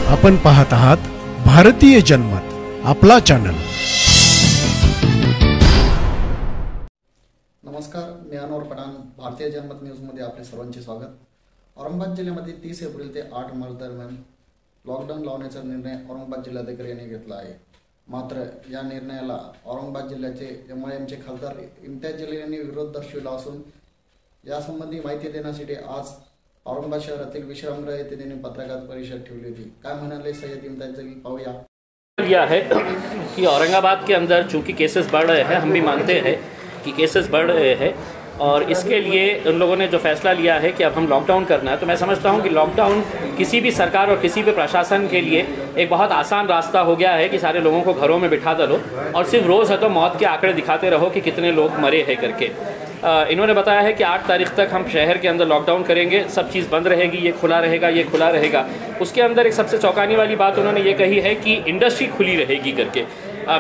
आपण पाहत आहात भारतीय जनमत, आपला चॅनल। नमस्कार, मी अनवर पठाण, भारतीय जनमत न्यूज मध्ये आपले सर्वांचे स्वागत। औरंगाबाद जिल्ह्यामध्ये 30 एप्रिल ते 8 मार्च दरम्यान लॉकडाऊन लावण्याचा निर्णय औरंगाबाद जिल्हाधिकारी यांनी घेतला आहे। मात्र या निर्णयाला औरंगाबाद जिल्ह्याचे MIMचे खासदार इम्तियाज जलील यांनी विरोध दर्शविला असून यासंबंधी माहिती देण्यासाठी आज औरंगाबाद शहरातील विश्रामगृह येथे त्यांनी पत्रकार परिषद ठेवली होती। काय म्हणाले सय्यद इम्तियाज जलील, पाहूया। यह है कि औरंगाबाद के अंदर चूँकि केसेस बढ़ रहे हैं, हम भी मानते हैं कि केसेस बढ़ रहे हैं और इसके लिए उन लोगों ने जो फैसला लिया है कि अब हम लॉकडाउन करना है, तो मैं समझता हूँ कि लॉकडाउन किसी भी सरकार और किसी भी प्रशासन के लिए एक बहुत आसान रास्ता हो गया है कि सारे लोगों को घरों में बिठा दो और सिर्फ रोज़ है तो मौत के आंकड़े दिखाते रहो कि कितने लोग मरे हैं करके। इन्होंने बताया है कि 8 तारीख तक हम शहर के अंदर लॉकडाउन करेंगे, सब चीज़ बंद रहेगी, ये खुला रहेगा, ये खुला रहेगा। उसके अंदर एक सबसे चौंकाने वाली बात उन्होंने ये कही है कि इंडस्ट्री खुली रहेगी करके।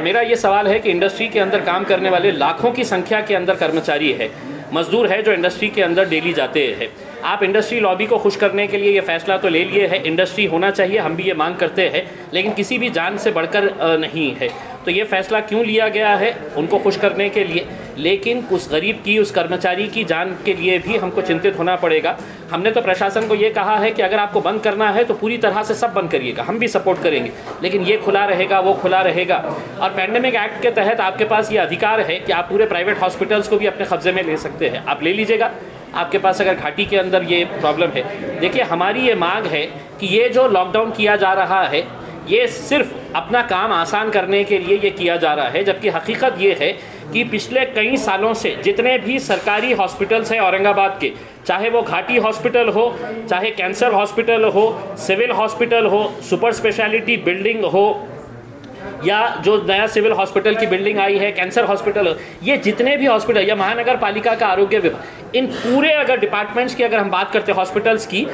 मेरा ये सवाल है कि इंडस्ट्री के अंदर काम करने वाले लाखों की संख्या के अंदर कर्मचारी है, मजदूर है जो इंडस्ट्री के अंदर डेली जाते हैं। आप इंडस्ट्री लॉबी को खुश करने के लिए ये फैसला तो ले लिए है, इंडस्ट्री होना चाहिए, हम भी ये मांग करते हैं, लेकिन किसी भी जान से बढ़कर नहीं है। तो ये फैसला क्यों लिया गया है? उनको खुश करने के लिए, लेकिन उस गरीब की, उस कर्मचारी की जान के लिए भी हमको चिंतित होना पड़ेगा। हमने तो प्रशासन को ये कहा है कि अगर आपको बंद करना है तो पूरी तरह से सब बंद करिएगा, हम भी सपोर्ट करेंगे, लेकिन ये खुला रहेगा, वो खुला रहेगा। और पैंडेमिक एक्ट के तहत आपके पास ये अधिकार है कि आप पूरे प्राइवेट हॉस्पिटल्स को भी अपने कब्जे में ले सकते हैं, आप ले लीजिएगा। आपके पास अगर घाटी के अंदर ये प्रॉब्लम है, देखिए हमारी ये मांग है कि ये जो लॉकडाउन किया जा रहा है ये सिर्फ अपना काम आसान करने के लिए ये किया जा रहा है, जबकि हकीकत ये है कि पिछले कई सालों से जितने भी सरकारी हॉस्पिटल्स हैं औरंगाबाद के, चाहे वो घाटी हॉस्पिटल हो, चाहे कैंसर हॉस्पिटल हो, सिविल हॉस्पिटल हो, सुपर स्पेशलिटी बिल्डिंग हो, या जो नया सिविल हॉस्पिटल की बिल्डिंग आई है, कैंसर हॉस्पिटल, ये जितने भी हॉस्पिटल या महानगर पालिका का आरोग्य विभाग, इन पूरे अगर डिपार्टमेंट्स की अगर हम बात करते हैं हॉस्पिटल्स की,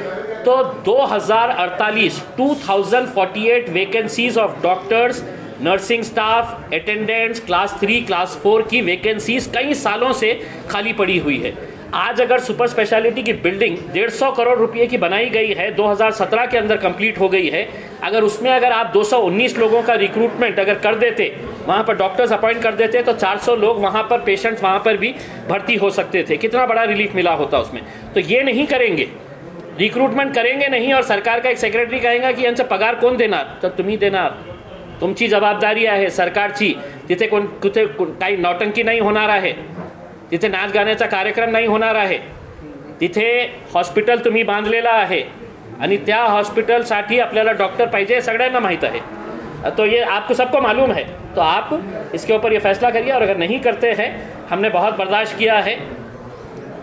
तो 2048 vacancies of doctors, nursing staff, attendants, class 3, class 4 की वैकेंसीज कई सालों से खाली पड़ी हुई है। आज अगर सुपर स्पेशलिटी की बिल्डिंग 150 करोड़ रुपए की बनाई गई है, 2017 के अंदर कंप्लीट हो गई है, अगर उसमें अगर आप 219 लोगों का रिक्रूटमेंट अगर कर देते, वहाँ पर डॉक्टर्स अपॉइंट कर देते, तो 400 लोग वहाँ पर, पेशेंट्स वहाँ पर भी भर्ती हो सकते थे, कितना बड़ा रिलीफ मिला होता उसमें। तो ये नहीं करेंगे, रिक्रूटमेंट करेंगे नहीं, और सरकार का एक सेक्रेटरी कहेगा की यांचा पगार कोण देणार, तर तुम्ही देणार, तुमची जबाबदारी आहे सरकारची। तिथे कुठे काही नौटंकी नाही होणार आहे, तिथे नाच गाण्याचा कार्यक्रम नाही होणार आहे, तिथे हॉस्पिटल तुम्ही बांधलेला आहे आणि त्या हॉस्पिटलसाठी आपल्याला डॉक्टर पाहिजे, सगळ्यांना माहीत आहे। तो ये आपको सबको मालूम है, तो आप इसके ऊपर ये फैसला करिए। और अगर नहीं करते हैं, हमने बहुत बर्दाश्त किया है,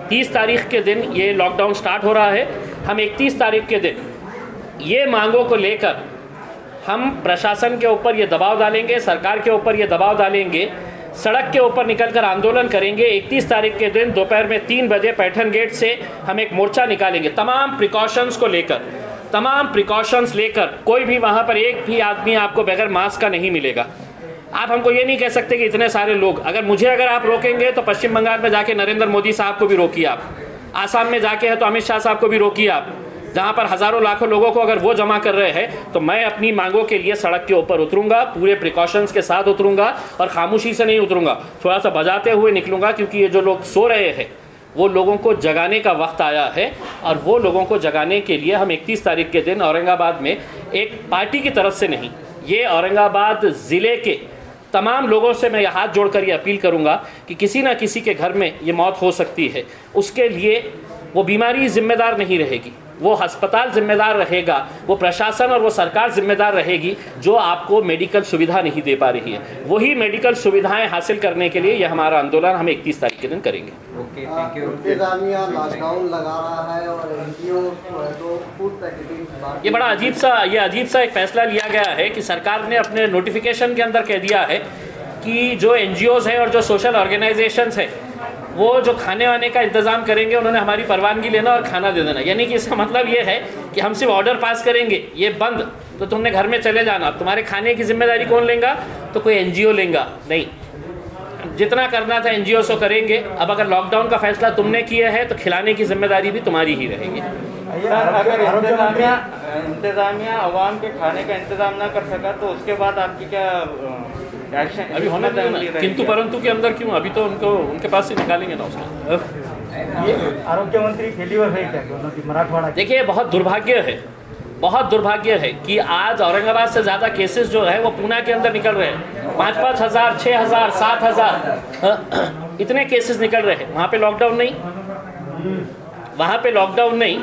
30 तारीख के दिन ये लॉकडाउन स्टार्ट हो रहा है, हम 31 तारीख के दिन ये मांगों को लेकर हम प्रशासन के ऊपर ये दबाव डालेंगे, सरकार के ऊपर ये दबाव डालेंगे, सड़क के ऊपर निकलकर आंदोलन करेंगे। 31 तारीख के दिन दोपहर में 3 बजे पैठन गेट से हम एक मोर्चा निकालेंगे, तमाम प्रिकॉशंस को लेकर, तमाम प्रिकॉशंस लेकर। कोई भी वहाँ पर एक भी आदमी आपको बगैर मास्क का नहीं मिलेगा। आप हमको ये नहीं कह सकते कि इतने सारे लोग, अगर आप रोकेंगे तो पश्चिम बंगाल में जाके नरेंद्र मोदी साहब को भी रोकिए, आप आसाम में जाके है तो अमित शाह साहब को भी रोकिए, आप जहाँ पर हज़ारों लाखों लोगों को अगर वो जमा कर रहे हैं, तो मैं अपनी मांगों के लिए सड़क के ऊपर उतरूंगा, पूरे प्रिकॉशंस के साथ उतरूंगा और खामोशी से नहीं उतरूंगा, थोड़ा सा बजाते हुए निकलूंगा, क्योंकि ये जो लोग सो रहे हैं वो लोगों को जगाने का वक्त आया है। और वो लोगों को जगाने के लिए हम 31 तारीख के दिन औरंगाबाद में एक पार्टी की तरफ से नहीं, ये औरंगाबाद ज़िले के तमाम लोगों से मैं हाथ जोड़कर ये अपील करूंगा कि किसी ना किसी के घर में ये मौत हो सकती है, उसके लिए वो बीमारी जिम्मेदार नहीं रहेगी, वो अस्पताल जिम्मेदार रहेगा, वो प्रशासन और वो सरकार जिम्मेदार रहेगी जो आपको मेडिकल सुविधा नहीं दे पा रही है। वही मेडिकल सुविधाएं हासिल करने के लिए ये हमारा आंदोलन हम 31 तारीख के दिन करेंगे। Okay, thank you. लॉकडाउन लगा रहा है और एनजीओ तो फूड पैकेजिंग, ये बड़ा अजीब सा एक फैसला लिया गया है कि सरकार ने अपने नोटिफिकेशन के अंदर कह दिया है कि जो NGOs है और जो सोशल ऑर्गेनाइजेशंस है वो जो खाने वाने का इंतज़ाम करेंगे, उन्होंने हमारी परवानगी लेना और खाना दे देना। यानी कि इसका मतलब ये है कि हम सिर्फ ऑर्डर पास करेंगे, ये बंद, तो तुमने घर में चले जाना, तुम्हारे खाने की जिम्मेदारी कौन लेगा? तो कोई NGO लेगा नहीं, जितना करना था NGO से करेंगे। अब अगर लॉकडाउन का फैसला तुमने किया है तो खिलाने की जिम्मेदारी भी तुम्हारी ही रहेगी। सर, अगर इंतजामिया अवाम के खाने का इंतजाम ना कर सका तो उसके बाद आपकी क्या एक्शन अभी होना चाहिए, किंतु परंतु के अंदर क्यों? अभी तो उनको उनके पास से निकालेंगे ना उसको। आरोग्य मंत्री फेल्यूर है क्या दोनों की मराठवाड़ा? देखिए, बहुत दुर्भाग्य है कि आज औरंगाबाद से ज़्यादा केसेस जो है वो पूना के अंदर निकल रहे हैं। 5-5 हज़ार, 6 हज़ार, 7 हज़ार इतने केसेस निकल रहे हैं। वहाँ पे लॉकडाउन नहीं,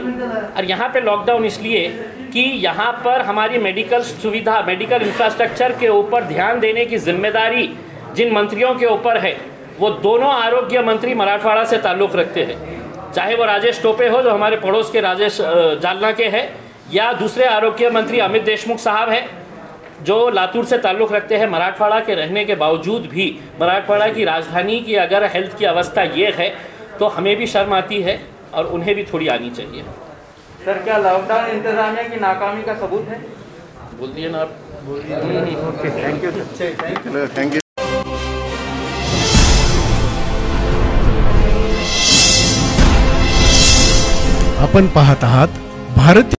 और यहाँ पे लॉकडाउन इसलिए कि यहाँ पर हमारी मेडिकल सुविधा, मेडिकल इंफ्रास्ट्रक्चर के ऊपर ध्यान देने की जिम्मेदारी जिन मंत्रियों के ऊपर है, वो दोनों आरोग्य मंत्री मराठवाड़ा से ताल्लुक़ रखते हैं। चाहे वो राजेश टोपे हो जो हमारे पड़ोस के राजेश जालना के हैं, या दूसरे आरोग्य मंत्री अमित देशमुख साहब हैं जो लातूर से ताल्लुक़ रखते हैं। मराठवाड़ा के रहने के बावजूद भी मराठवाड़ा की राजधानी की अगर हेल्थ की अवस्था ये है तो हमें भी शर्म आती है और उन्हें भी थोड़ी आनी चाहिए। सर, क्या लॉकडाउन इंतजामिया की नाकामी का सबूत है? बोल दिए ना आप। Thank you sir. Thank you. आपण पाहत आहात भारतीय